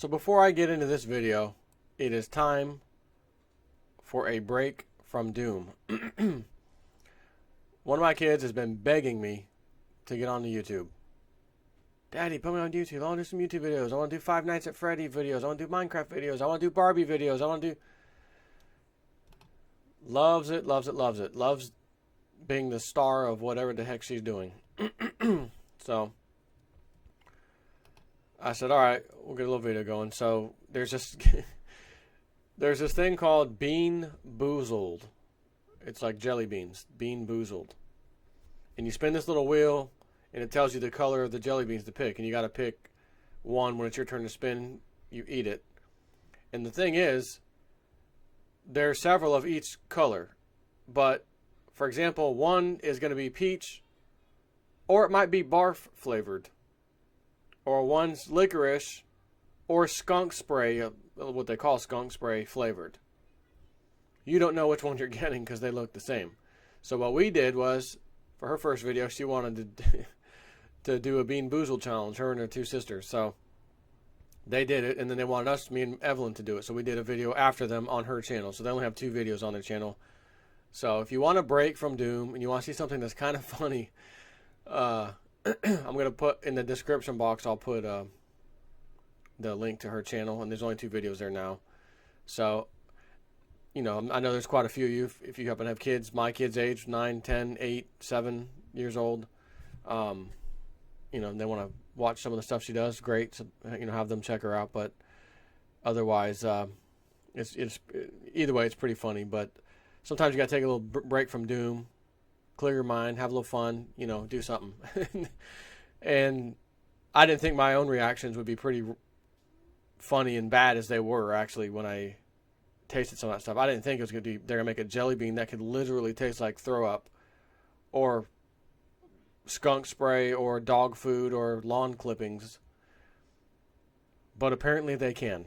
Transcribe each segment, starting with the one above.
So before I get into this video, it is time for a break from doom. One of my kids has been begging me to get onto YouTube. Daddy, put me on YouTube. I want to do some YouTube videos. I want to do Five Nights at Freddy videos. I want to do Minecraft videos. I want to do Barbie videos. I want to do... Loves it, loves it, loves it. Loves being the star of whatever the heck she's doing. So I said, all right, we'll get a little video going. So there's this thing called Bean Boozled. It's like jelly beans, Bean Boozled. And you spin this little wheel, and it tells you the color of the jelly beans to pick. And you got to pick one when it's your turn to spin. You eat it. And the thing is, there are several of each color. But, for example, one is going to be peach, or it might be barf flavored. Or one's licorice, or skunk spray, what they call skunk spray flavored. You don't know which one you're getting because they look the same. So what we did was, for her first video, she wanted to do a Bean Boozled challenge, her and her two sisters. So they did it, and then they wanted us, me and Evelyn, to do it. So we did a video after them on her channel. So they only have 2 videos on their channel. So if you want to break from doom and you want to see something that's kind of funny, I'm going to put in the description box, I'll put the link to her channel. And there's only 2 videos there now. So, you know, I know there's quite a few of you. If you happen to have kids, my kids age 9, 10, 8, 7 years old. You know, they want to watch some of the stuff she does. Great. So, you know, have them check her out. But otherwise, it's either way, it's pretty funny. But sometimes you got to take a little break from doom, clear your mind, have a little fun, you know, do something. And I didn't think my own reactions would be pretty funny and bad as they were, actually, when I tasted some of that stuff. I didn't think it was going to be, they're going to make a jelly bean that could literally taste like throw up, or skunk spray, or dog food, or lawn clippings. But apparently they can.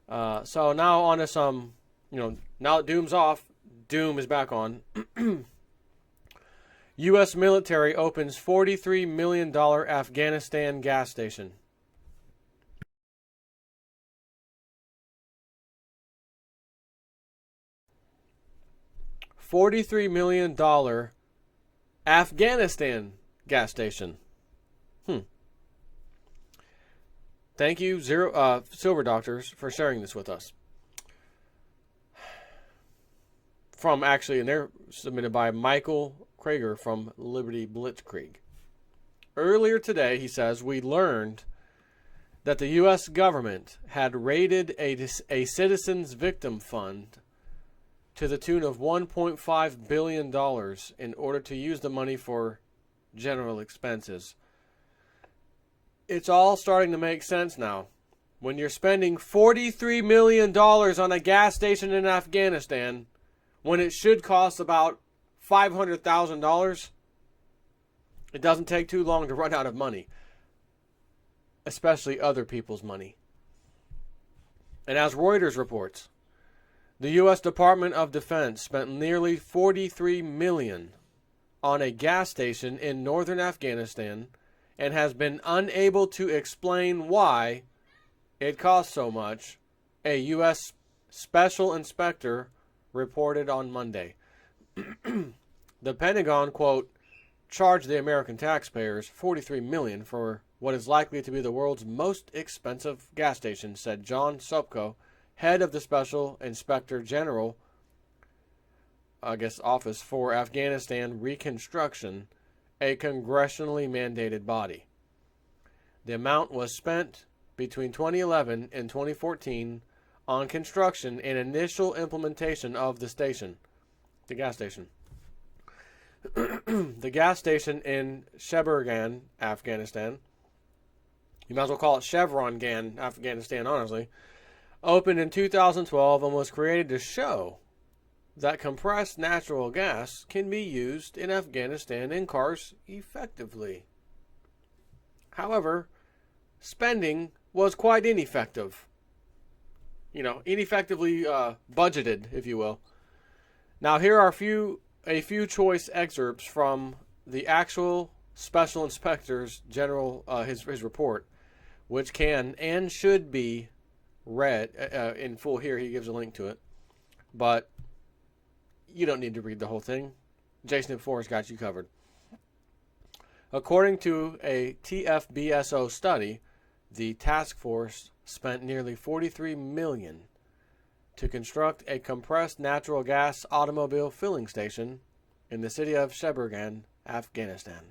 So now on to some, you know, now that doom's off, doom is back on. U.S. military opens $43 million Afghanistan gas station. $43 million Afghanistan gas station. Thank you, Silver Doctors, for sharing this with us. From, actually, and they're submitted by Michael Krager from Liberty Blitzkrieg. Earlier today, he says, we learned that the U.S. government had raided a citizens' victim fund to the tune of $1.5 billion in order to use the money for general expenses. It's all starting to make sense now. When you're spending $43 million on a gas station in Afghanistan, when it should cost about $500,000, it doesn't take too long to run out of money, especially other people's money. And as Reuters reports, the U.S. Department of Defense spent nearly $43 million on a gas station in northern Afghanistan and has been unable to explain why it cost so much, a U.S. special inspector reported on Monday. The Pentagon, quote, charged the American taxpayers $43 million for what is likely to be the world's most expensive gas station, said John Sopko, head of the Special Inspector General, Office for Afghanistan Reconstruction, a congressionally mandated body. The amount was spent between 2011 and 2014 on construction and initial implementation of the gas station. The gas station in Sheberghan, Afghanistan, you might as well call it Chevron-gan, Afghanistan, honestly, opened in 2012 and was created to show that compressed natural gas can be used in Afghanistan in cars effectively. However, spending was quite ineffective. You know, ineffectively budgeted, if you will. Now, here are a few choice excerpts from the actual Special Inspector's General, his report, which can and should be read in full here. He gives a link to it. But you don't need to read the whole thing. Jason and Forrest got you covered. According to a TFBSO study, the task force spent nearly $43 million to construct a compressed natural gas automobile filling station in the city of Sheberghan, Afghanistan.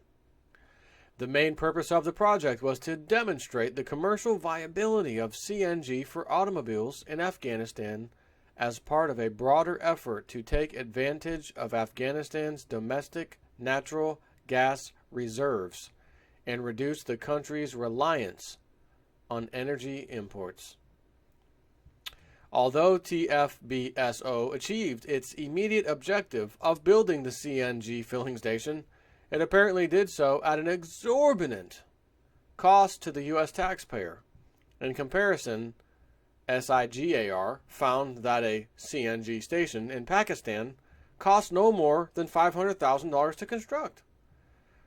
The main purpose of the project was to demonstrate the commercial viability of CNG for automobiles in Afghanistan as part of a broader effort to take advantage of Afghanistan's domestic natural gas reserves and reduce the country's reliance on energy imports. Although TFBSO achieved its immediate objective of building the CNG filling station, it apparently did so at an exorbitant cost to the U.S. taxpayer. In comparison, SIGAR found that a CNG station in Pakistan cost no more than $500,000 to construct.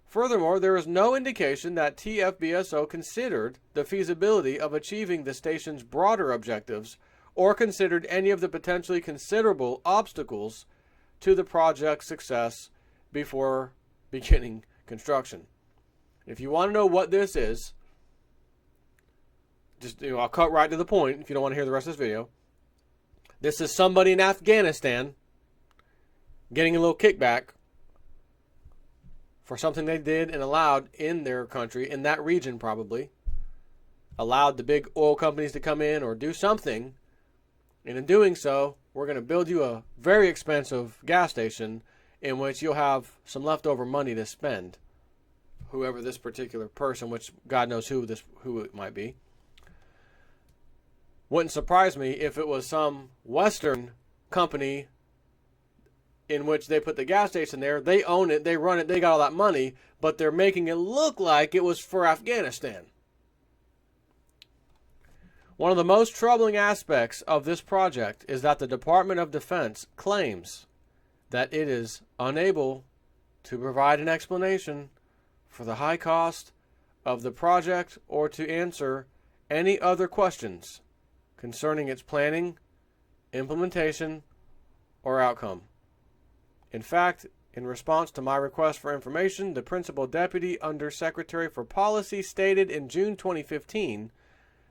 Furthermore, there is no indication that TFBSO considered the feasibility of achieving the station's broader objectives or considered any of the potentially considerable obstacles to the project's success before beginning construction. If you want to know what this is, just I'll cut right to the point if you don't want to hear the rest of this video. This is somebody in Afghanistan getting a little kickback for something they did and allowed in their country, in that region probably, allowed the big oil companies to come in or do something, and in doing so, we're going to build you a very expensive gas station in which you'll have some leftover money to spend. Whoever this particular person, which God knows who it might be. Wouldn't surprise me if it was some Western company in which they put the gas station there, they own it, they run it, they got all that money, but they're making it look like it was for Afghanistan. One of the most troubling aspects of this project is that the Department of Defense claims that it is unable to provide an explanation for the high cost of the project or to answer any other questions concerning its planning, implementation, or outcome. In fact, in response to my request for information, the Principal Deputy Undersecretary for Policy stated in June 2015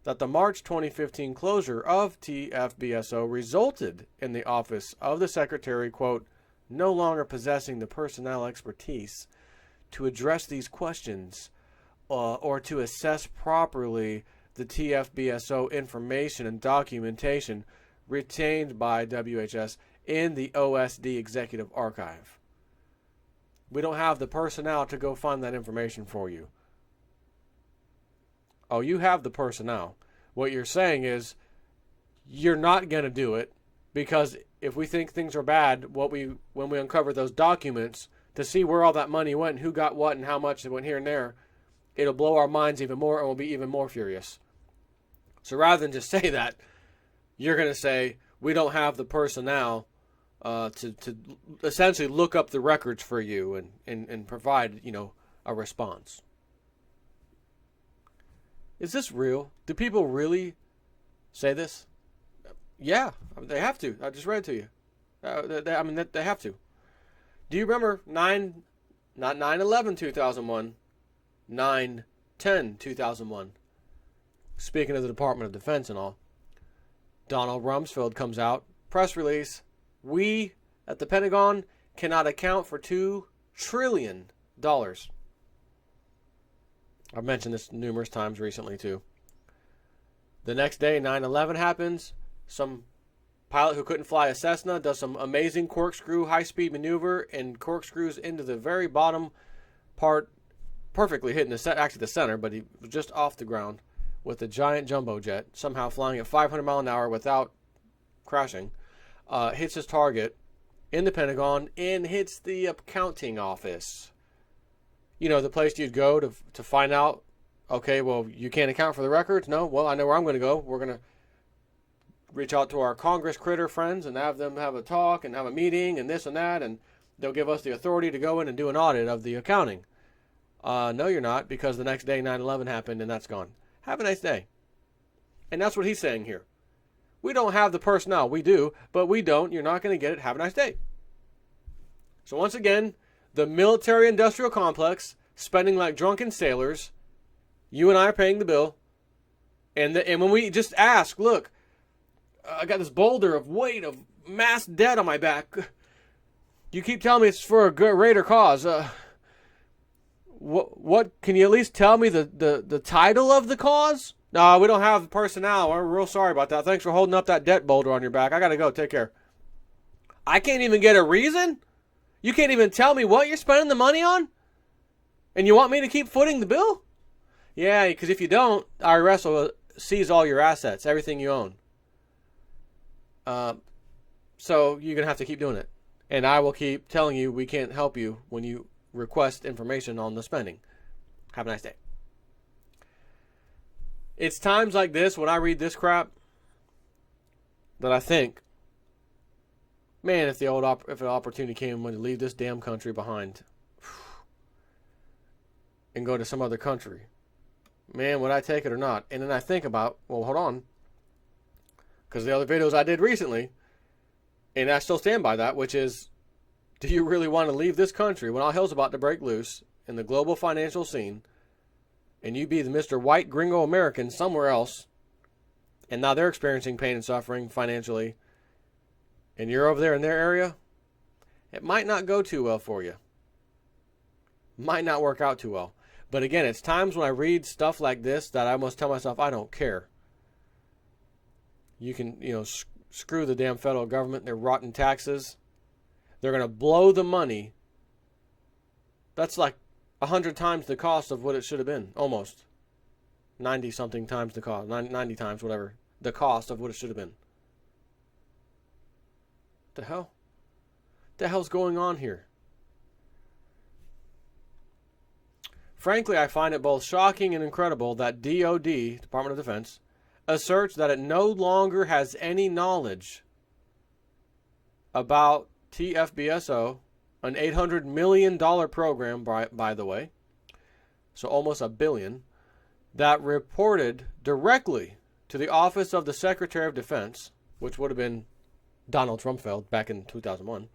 that the March 2015 closure of TFBSO resulted in the Office of the Secretary, quote, no longer possessing the personnel expertise to address these questions or to assess properly the TFBSO information and documentation retained by WHS in the OSD Executive Archive. We don't have the personnel to go find that information for you. Oh, you have the personnel. What you're saying is you're not going to do it because if we think things are bad, when we uncover those documents to see where all that money went and who got what and how much it went here and there, it'll blow our minds even more and we'll be even more furious. So rather than just say that, you're going to say we don't have the personnel to essentially look up the records for you and provide, a response. Is this real? Do people really say this? Yeah, they have to. I just read it to you. They have to. Do you remember 9/11/2001, 9/10/2001? Speaking of the Department of Defense and all, Donald Rumsfeld comes out, press release, we at the Pentagon cannot account for $2 trillion. I've mentioned this numerous times recently too. The next day, 9/11 happens. Some pilot who couldn't fly a Cessna does some amazing corkscrew high-speed maneuver and corkscrews into the very bottom part, perfectly hitting the center, but he was just off the ground with a giant jumbo jet, somehow flying at 500 miles an hour without crashing, hits his target in the Pentagon and hits the accounting office. The place you'd go to find out, okay, well, you can't account for the records? No? Well, I know where I'm going to go. We're going to reach out to our Congress critter friends and have them have a talk and have a meeting and this and that, and they'll give us the authority to go in and do an audit of the accounting. No, you're not, because the next day 9/11 happened and that's gone. Have a nice day. And that's what he's saying here. We don't have the personnel. We do, but we don't. You're not going to get it. Have a nice day. So once again, the military-industrial complex, spending like drunken sailors. You and I are paying the bill. And when we just ask, look, I got this boulder of weight of mass debt on my back. You keep telling me it's for a greater cause. What can you at least tell me the title of the cause? No, we don't have the personnel. We're real sorry about that. Thanks for holding up that debt boulder on your back. I got to go. Take care. I can't even get a reason? You can't even tell me what you're spending the money on? And you want me to keep footing the bill? Yeah, because if you don't, IRS will seize all your assets, everything you own. So you're going to have to keep doing it. And I will keep telling you we can't help you when you request information on the spending. Have a nice day. It's times like this when I read this crap that I think, man, if an opportunity came to leave this damn country behind and go to some other country, man, would I take it or not? And then I think about, well, hold on, because the other videos I did recently, and I still stand by that, which is, do you really want to leave this country when all hell's about to break loose in the global financial scene, and you be the Mr. White Gringo American somewhere else, and now they're experiencing pain and suffering financially, and you're over there in their area? It might not go too well for you. Might not work out too well. But again, it's times when I read stuff like this that I must tell myself, I don't care. You can, screw the damn federal government, their rotten taxes. They're going to blow the money. That's like 100 times the cost of what it should have been, almost. 90-something times the cost, 90 times, whatever, the cost of what it should have been. The hell? What the hell's going on here? Frankly, I find it both shocking and incredible that DOD, Department of Defense, asserts that it no longer has any knowledge about TFBSO, an $800 million program, by the way, so almost $1 billion, that reported directly to the Office of the Secretary of Defense, which would have been Donald Rumsfeld back in 2001,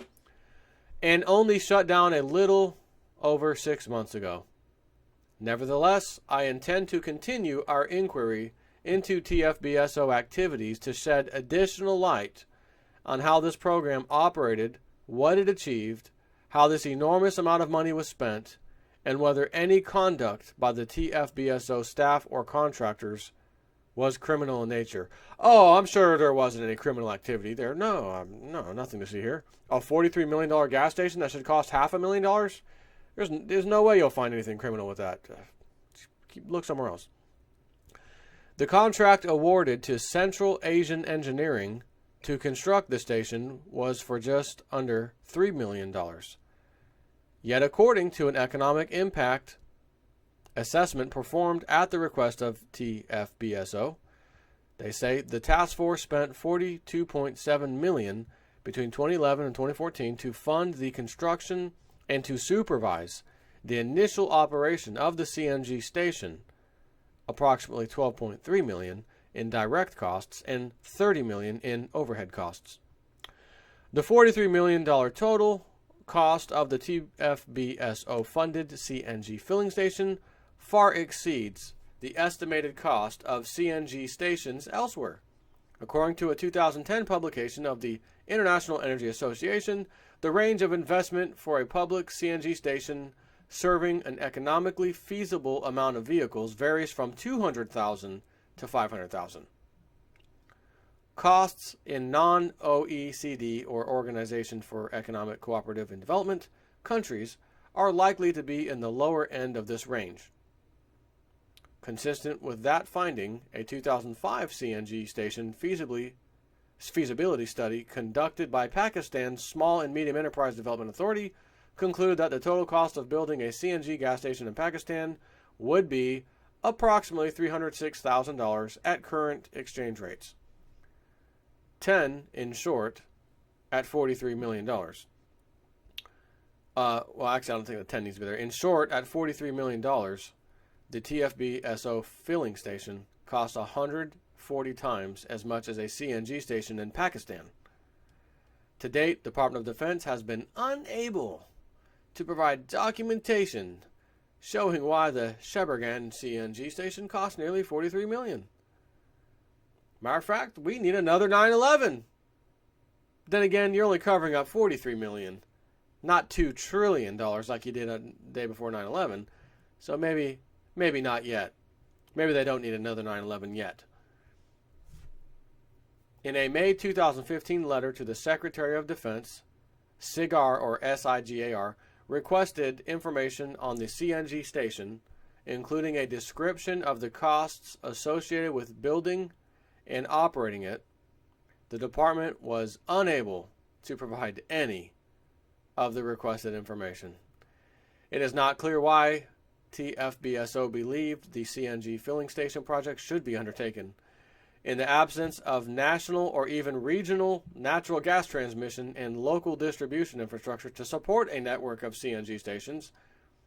and only shut down a little over 6 months ago. Nevertheless, I intend to continue our inquiry into TFBSO activities to shed additional light on how this program operated, what it achieved, how this enormous amount of money was spent, and whether any conduct by the TFBSO staff or contractors was criminal in nature. Oh, I'm sure there wasn't any criminal activity there. No, nothing to see here. A $43 million gas station that should cost $500,000? There's no way you'll find anything criminal with that. Look somewhere else. The contract awarded to Central Asian Engineering to construct the station was for just under $3 million. Yet according to an economic impact assessment performed at the request of TFBSO, they say the task force spent $42.7 million between 2011 and 2014 to fund the construction and to supervise the initial operation of the CNG station, approximately $12.3 million in direct costs and $30 million in overhead costs. The $43 million total cost of the TFBSO funded CNG filling station far exceeds the estimated cost of CNG stations elsewhere. According to a 2010 publication of the International Energy Association, the range of investment for a public CNG station serving an economically feasible amount of vehicles varies from $200,000 to $500,000. Costs in non-OECD or Organization for Economic Cooperative and Development countries are likely to be in the lower end of this range. Consistent with that finding, a 2005 CNG station feasibility study conducted by Pakistan's Small and Medium Enterprise Development Authority concluded that the total cost of building a CNG gas station in Pakistan would be approximately $306,000 at current exchange rates. 10, in short, at $43 million. Well, actually, I don't think the 10 needs to be there. In short, at $43 million, the TFBSO filling station costs 140 times as much as a CNG station in Pakistan. To date, the Department of Defense has been unable to provide documentation showing why the Sheberghan CNG station costs nearly $43 million. Matter of fact, we need another 9/11. Then again, you're only covering up $43 million, not $2 trillion like you did a day before 9/11. So maybe not yet. Maybe they don't need another 9/11 yet. In a May 2015 letter to the Secretary of Defense, SIGAR or SIGAR requested information on the CNG station, including a description of the costs associated with building and operating it. The department was unable to provide any of the requested information. It is not clear why TFBSO believed the CNG filling station project should be undertaken. In the absence of national or even regional natural gas transmission and local distribution infrastructure to support a network of CNG stations,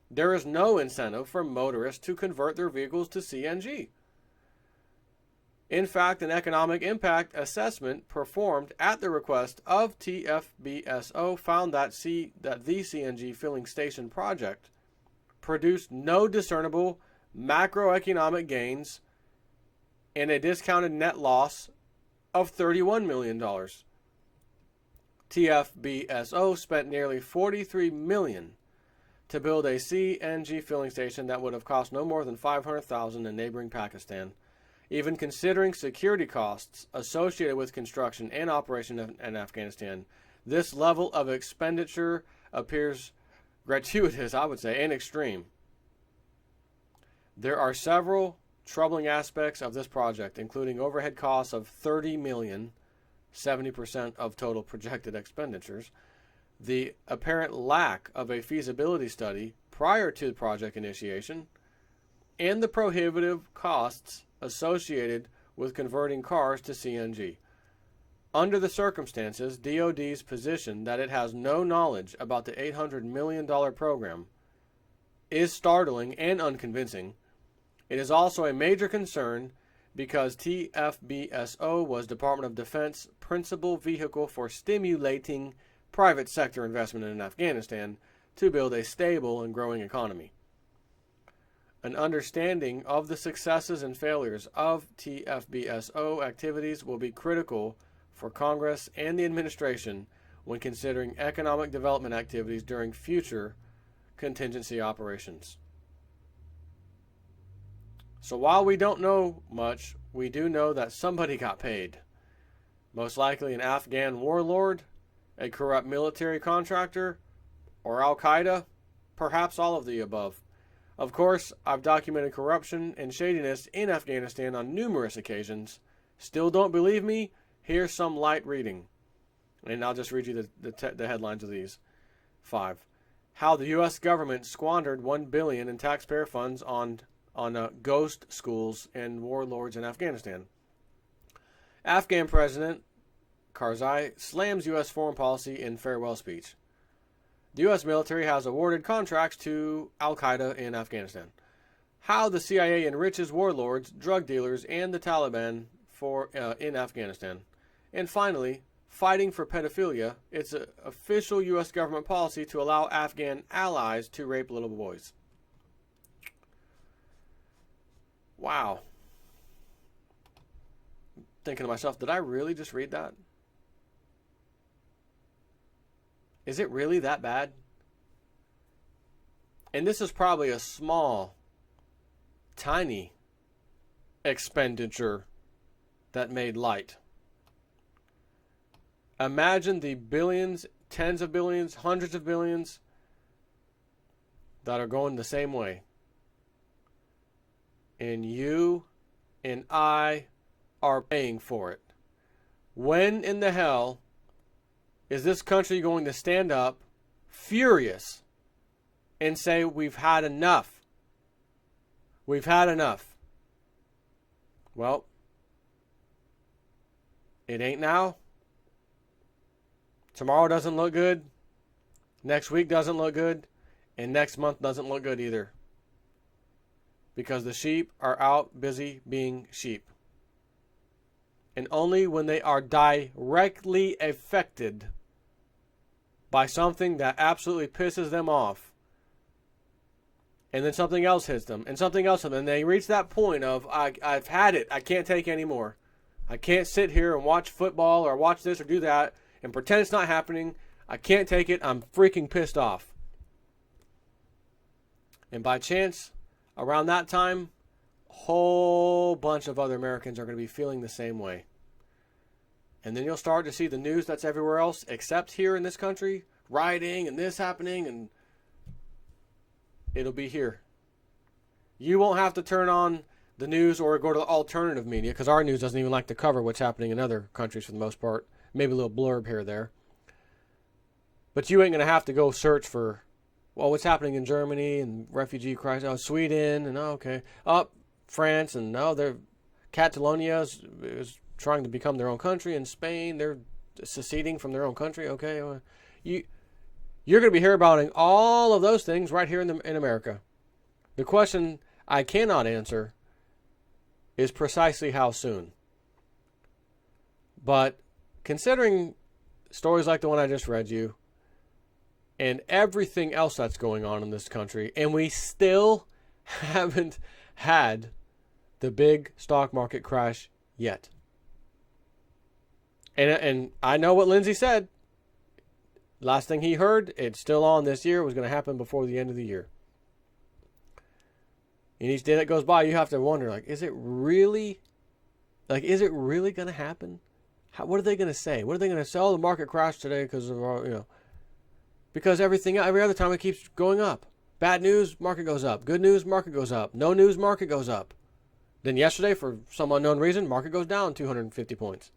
there is no incentive for motorists to convert their vehicles to CNG. In fact, an economic impact assessment performed at the request of TFBSO found that the CNG filling station project produced no discernible macroeconomic gains and a discounted net loss of $31 million. TFBSO spent nearly $43 million to build a CNG filling station that would have cost no more than $500,000 in neighboring Pakistan. Even considering security costs associated with construction and operation in Afghanistan, this level of expenditure appears gratuitous, I would say, and extreme. There are several troubling aspects of this project, including overhead costs of $30 million, 70% of total projected expenditures, the apparent lack of a feasibility study prior to the project initiation, and the prohibitive costs associated with converting cars to CNG. Under the circumstances, DoD's position that it has no knowledge about the $800 million program is startling and unconvincing. It is also a major concern because TFBSO was Department of Defense principal vehicle for stimulating private sector investment in Afghanistan to build a stable and growing economy. An understanding of the successes and failures of TFBSO activities will be critical for Congress and the administration when considering economic development activities during future contingency operations. So while we don't know much, we do know that somebody got paid. Most likely an Afghan warlord, a corrupt military contractor, or Al-Qaeda, perhaps all of the above. Of course, I've documented corruption and shadiness in Afghanistan on numerous occasions. Still don't believe me? Here's some light reading. And I'll just read you the headlines of these. 5. How the U.S. government squandered $1 billion in taxpayer funds on ghost schools and warlords in Afghanistan. Afghan President Karzai slams U.S. foreign policy in farewell speech. The U.S. military has awarded contracts to Al-Qaeda in Afghanistan. How the CIA enriches warlords, drug dealers, and the Taliban in Afghanistan. And finally, fighting for pedophilia. It's an official U.S. government policy to allow Afghan allies to rape little boys. Wow. Thinking to myself, did I really just read that? Is it really that bad? And this is probably a small, tiny expenditure that made light. Imagine the billions, tens of billions, hundreds of billions that are going the same way. And you and I are paying for it. When in the hell is this country going to stand up furious and say, we've had enough? We've had enough. Well, it ain't now. Tomorrow doesn't look good. Next week doesn't look good. And next month doesn't look good either. because the sheep are out busy being sheep. And only when they are directly affected by something that absolutely pisses them off, and then something else hits them, and something else hits them, and they reach that point of, I've had it, I can't take anymore. I can't sit here and watch football or watch this or do that and pretend it's not happening. I can't take it. I'm freaking pissed off. And by chance, around that time, a whole bunch of other Americans are going to be feeling the same way. And then you'll start to see the news that's everywhere else, except here in this country, rioting and this happening, and it'll be here. You won't have to turn on the news or go to the alternative media, because our news doesn't even like to cover what's happening in other countries for the most part. Maybe a little blurb here or there. But you ain't going to have to go search for, well, what's happening in Germany and refugee crisis, Sweden, and France, and Catalonia is trying to become their own country, and Spain, they're seceding from their own country. Okay, you're going to be hearing about all of those things right here in America. The question I cannot answer is precisely how soon. But considering stories like the one I just read you, and everything else that's going on in this country, and we still haven't had the big stock market crash yet. And I know what Lindsay said. Last thing he heard, it's still on this year. It was going to happen before the end of the year. And each day that goes by, you have to wonder, is it really going to happen? What are they going to say? What are they going to say? Oh, the market crashed today because of, because every other time it keeps going up. Bad news, market goes up. Good news, market goes up. No news, market goes up. Then yesterday, for some unknown reason, market goes down 250 points.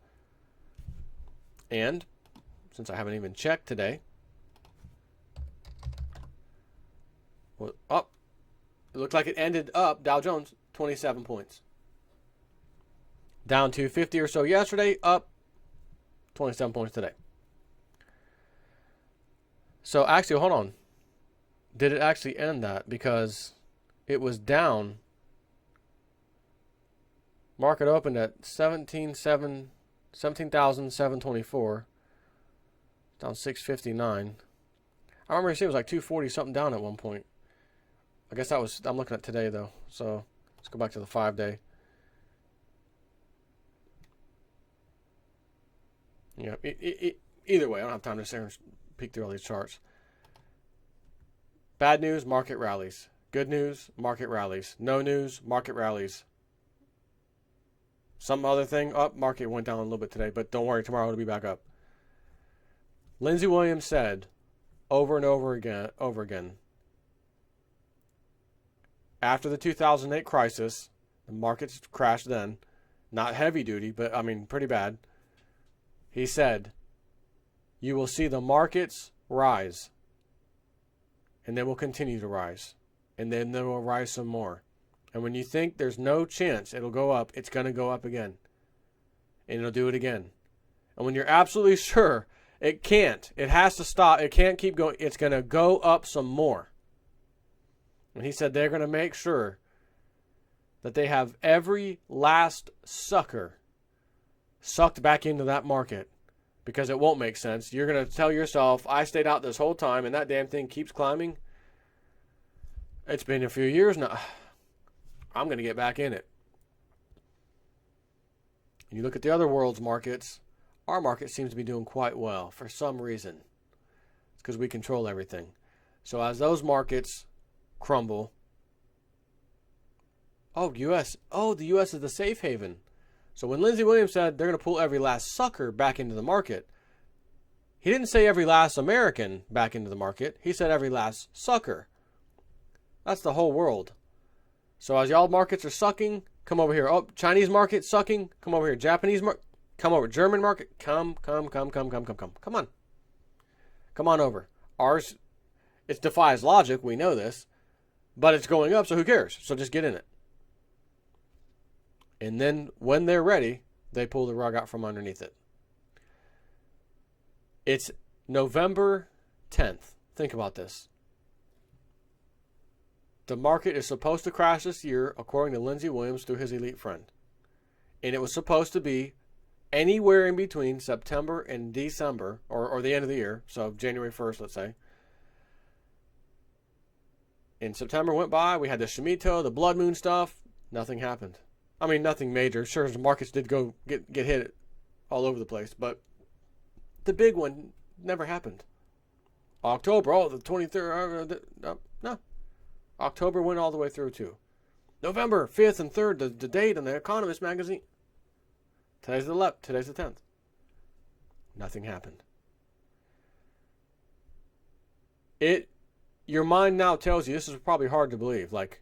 And since I haven't even checked today, it looked like it ended up, Dow Jones, 27 points. Down 250 or so yesterday, up 27 points today. So actually, hold on. Did it actually end that? Because it was down. Market opened at 17,724. Down 659. I remember it was like 240 something down at one point. I guess I'm looking at today though. So let's go back to the 5-day. Yeah, either way, I don't have time to sit here and peek through all these charts. Bad news, market rallies. Good news, market rallies. No news, market rallies. Some other thing, market went down a little bit today, but don't worry, tomorrow it'll be back up. Lindsey Williams said over and over again, after the 2008 crisis, the markets crashed then, not heavy duty, but pretty bad. He said, you will see the markets rise, and they will continue to rise, and then they will rise some more. And when you think there's no chance it'll go up, it's going to go up again, and it'll do it again. And when you're absolutely sure it can't, it has to stop, it can't keep going, it's going to go up some more. And he said they're going to make sure that they have every last sucker sucked back into that market, because it won't make sense. You're going to tell yourself, I stayed out this whole time and that damn thing keeps climbing. It's been a few years now. I'm going to get back in it. And you look at the other world's markets, our market seems to be doing quite well for some reason. It's because we control everything. So as those markets crumble, the U.S. is the safe haven. So when Lindsey Williams said they're going to pull every last sucker back into the market, he didn't say every last American back into the market. He said every last sucker. That's the whole world. So as y'all markets are sucking, come over here. Chinese market sucking, come over here. Japanese market, come over. German market, come on. Come on over. Ours, it defies logic. We know this. But it's going up, so who cares? So just get in it. And then when they're ready, they pull the rug out from underneath it. It's November 10th. Think about this. the market is supposed to crash this year, according to Lindsey Williams through his elite friend. And it was supposed to be anywhere in between September and December, or the end of the year, so January 1st, let's say. And September went by, we had the Shemitah, the blood moon stuff, nothing happened. I mean, nothing major. Sure, the markets did go get hit all over the place, but the big one never happened. October, the 23rd, no. October went all the way through too. November 5th and 3rd, the date on the Economist magazine. Today's the 11th, today's the 10th. Nothing happened. Your mind now tells you, this is probably hard to believe, like,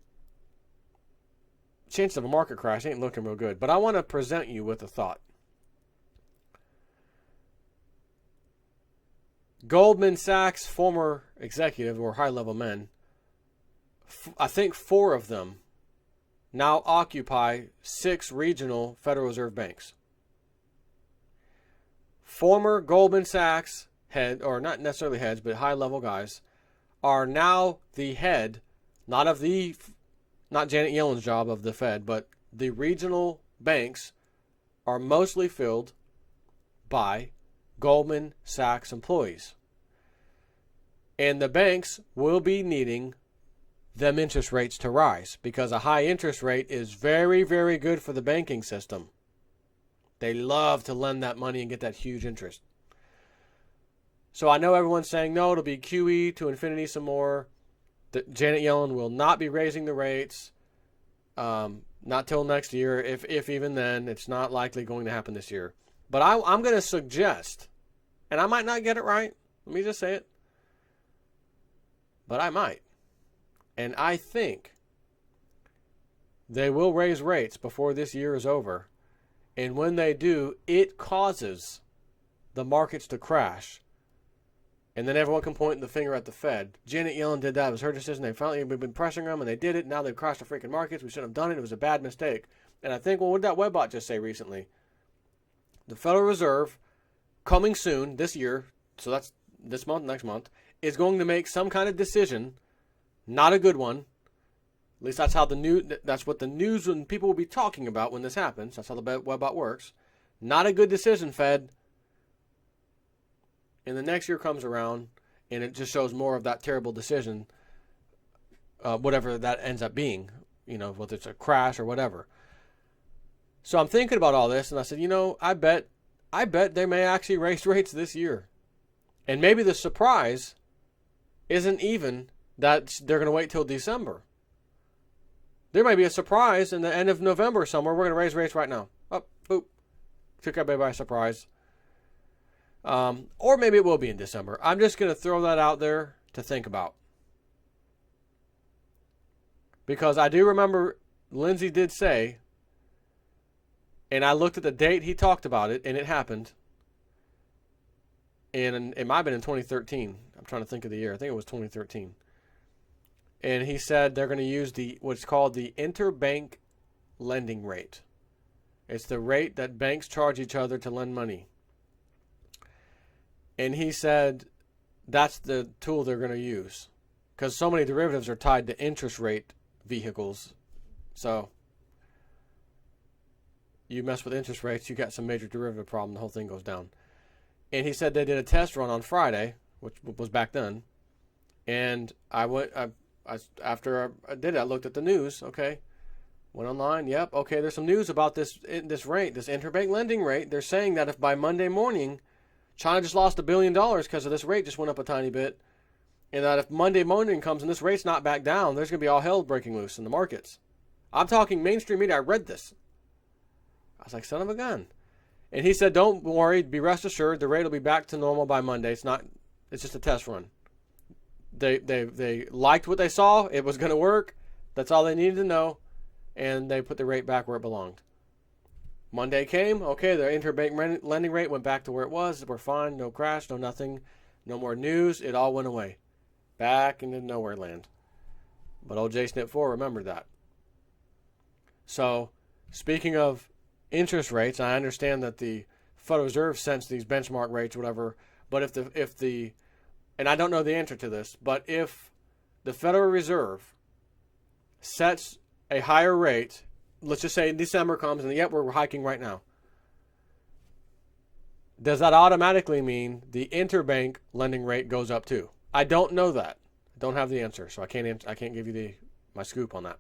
chances of a market crash ain't looking real good. But I want to present you with a thought. Goldman Sachs former executive or high-level men, I think 4 of them now occupy 6 regional Federal Reserve banks. Former Goldman Sachs head, or not necessarily heads, but high-level guys, are now the head, not Janet Yellen's job of the Fed, but the regional banks are mostly filled by Goldman Sachs employees. And the banks will be needing them interest rates to rise because a high interest rate is very, very good for the banking system. They love to lend that money and get that huge interest. So I know everyone's saying, no, it'll be QE to infinity some more. Janet Yellen will not be raising the rates. Not till next year. If even then, it's not likely going to happen this year. But I'm going to suggest, and I might not get it right. Let me just say it. But I might. And I think they will raise rates before this year is over. And when they do, it causes the markets to crash. And then everyone can point the finger at the Fed. Janet Yellen did that. It was her decision. We've been pressuring them, and they did it. Now they've crashed the freaking markets. We shouldn't have done it. It was a bad mistake. And I think, well, what did that Webbot just say recently? The Federal Reserve, coming soon, this year, so that's this month, next month, is going to make some kind of decision, not a good one. At least that's how that's what the news and people will be talking about when this happens. That's how the Webbot works. Not a good decision, Fed. And the next year comes around, and it just shows more of that terrible decision, whatever that ends up being, whether it's a crash or whatever. So I'm thinking about all this, and I said, I bet they may actually raise rates this year. And maybe the surprise isn't even that they're going to wait till December. There may be a surprise in the end of November somewhere. We're going to raise rates right now. Up, boop. Took everybody by surprise. Or maybe it will be in December. I'm just going to throw that out there to think about. Because I do remember Lindsey did say, and I looked at the date he talked about it, and it happened. And it might have been in 2013. I'm trying to think of the year. I think it was 2013. And he said they're going to use what's called the interbank lending rate. It's the rate that banks charge each other to lend money. And he said that's the tool they're going to use. Because so many derivatives are tied to interest rate vehicles. So you mess with interest rates, you got some major derivative problem, the whole thing goes down. And he said they did a test run on Friday, which was back then. And after I did it, I looked at the news. Okay, went online. Yep. Okay, there's some news about this rate, this interbank lending rate. They're saying that if by Monday morning, China just lost $1 billion because of this rate just went up a tiny bit, and that if Monday morning comes and this rate's not back down, there's going to be all hell breaking loose in the markets. I'm talking mainstream media. I read this. I was like, son of a gun. And he said, don't worry, be rest assured, the rate will be back to normal by Monday. It's just a test run. They liked what they saw. It was going to work. That's all they needed to know. And they put the rate back where it belonged. Monday came. Okay, the interbank lending rate went back to where it was. We're fine. No crash, no nothing. No more news. It all went away. Back into nowhere land. But old JSNIP4 remembered that. So, speaking of interest rates, I understand that the Federal Reserve sets these benchmark rates, whatever. But if the and I don't know the answer to this, but if the Federal Reserve sets a higher rate, let's just say December comes and yep, we're hiking right now. Does that automatically mean the interbank lending rate goes up too? I don't know that. I don't have the answer, so I can't give you my scoop on that.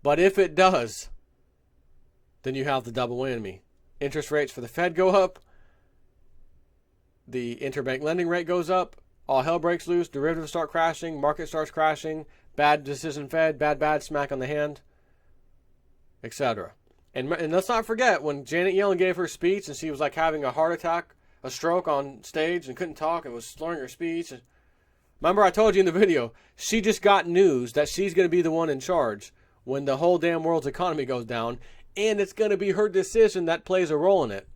But if it does, then you have the double whammy. Interest rates for the Fed go up. The interbank lending rate goes up. All hell breaks loose. Derivatives start crashing. Market starts crashing. Bad decision Fed. Bad, smack on the hand, etc. And let's not forget when Janet Yellen gave her speech and she was like having a heart attack, a stroke on stage and couldn't talk and was slurring her speech. Remember I told you in the video, she just got news that she's going to be the one in charge when the whole damn world's economy goes down, and it's going to be her decision that plays a role in it.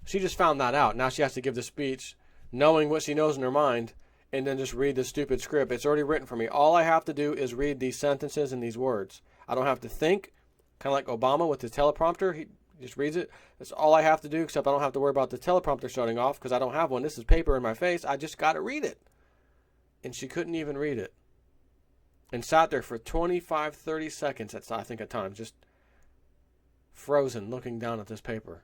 She just found that out. Now she has to give the speech knowing what she knows in her mind and then just read the stupid script. It's already written for me. All I have to do is read these sentences and these words. I don't have to think, kind of like Obama with his teleprompter. He just reads it. That's all I have to do, except I don't have to worry about the teleprompter shutting off because I don't have one. This is paper in my face. I just got to read it. And she couldn't even read it. And sat there for 25, 30 seconds, I think at times, just frozen, looking down at this paper.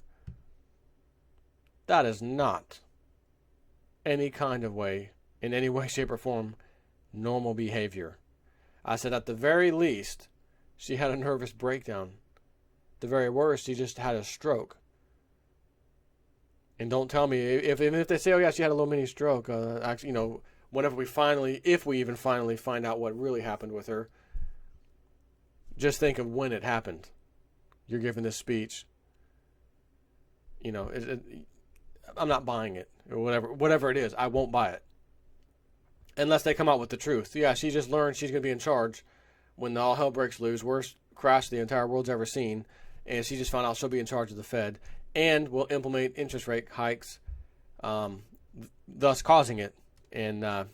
That is not any kind of way, in any way, shape, or form, normal behavior. I said at the very least, she had a nervous breakdown. The very worst, she just had a stroke. And don't tell me, if they say, oh yeah, she had a little mini stroke, actually, you know, whenever if we even finally find out what really happened with her, just think of when it happened. You're giving this speech. You know, I'm not buying it, or whatever it is. I won't buy it unless they come out with the truth. Yeah, she just learned she's going to be in charge when all hell breaks loose, worst crash the entire world's ever seen, and she just found out she'll be in charge of the Fed and will implement interest rate hikes, thus causing it. And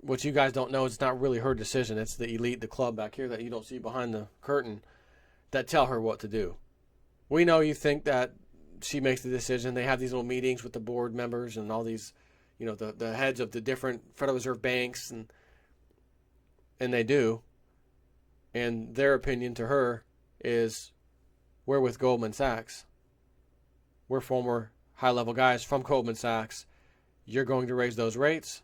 what you guys don't know is it's not really her decision. It's the elite, the club back here that you don't see behind the curtain that tell her what to do. We know you think that she makes the decision. They have these little meetings with the board members and all these, you know, the heads of the different Federal Reserve banks, and they do. And their opinion to her is, we're with Goldman Sachs. We're former high-level guys from Goldman Sachs. You're going to raise those rates.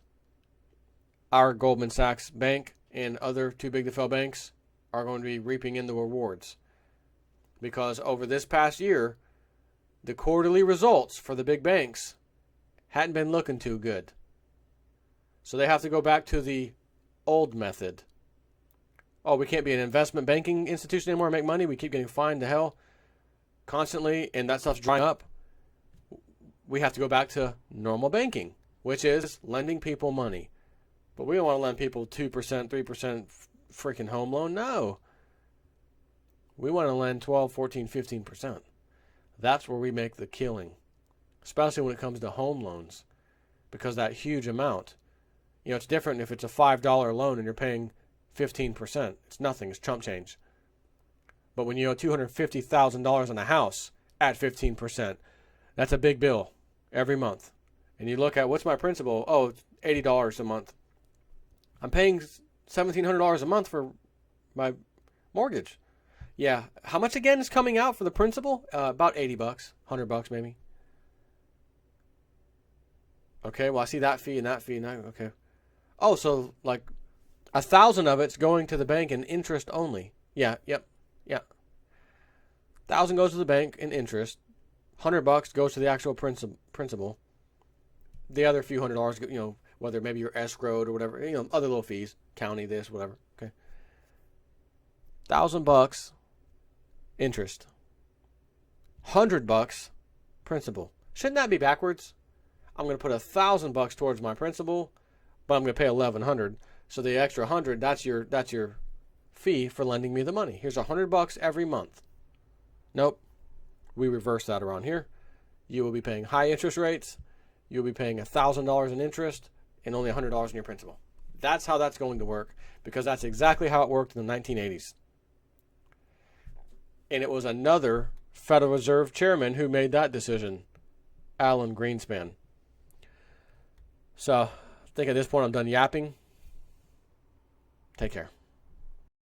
Our Goldman Sachs bank and other too big to fail banks are going to be reaping in the rewards. Because over this past year, the quarterly results for the big banks hadn't been looking too good. So they have to go back to the old method. Oh, we can't be an investment banking institution anymore and make money. We keep getting fined to hell constantly, and that stuff's drying up. We have to go back to normal banking, which is lending people money. But we don't want to lend people 2%, 3% freaking home loan. No. We want to lend 12, 14, 15%. That's where we make the killing, especially when it comes to home loans, because that huge amount, you know, it's different if it's a $5 loan and you're paying 15%. It's nothing. It's chump change. But when you owe $250,000 on a house at 15%, that's a big bill every month. And you look at, what's my principal? Oh, it's $80 a month. I'm paying $1,700 a month for my mortgage. Yeah. How much again is coming out for the principal? About $80, $100 maybe. Okay. Well, I see that fee and that fee. Okay. Oh, so like 1,000 of it's going to the bank in interest only. Yeah. Yep. Yeah. 1,000 goes to the bank in interest. $100 goes to the actual principal. The other few $100, you know, whether maybe you're escrowed or whatever, you know, other little fees, county this, whatever. Okay. $1,000 interest. $100 principal. Shouldn't that be backwards? I'm going to put $1,000 towards my principal, but I'm going to pay $1,100. So the extra 100, that's your fee for lending me the money. Here's $100 every month. Nope. We reverse that around here. You will be paying high interest rates. You'll be paying $1,000 in interest and only $100 in your principal. That's how that's going to work, because that's exactly how it worked in the 1980s. And it was another Federal Reserve chairman who made that decision, Alan Greenspan. So I think at this point I'm done yapping. Take care.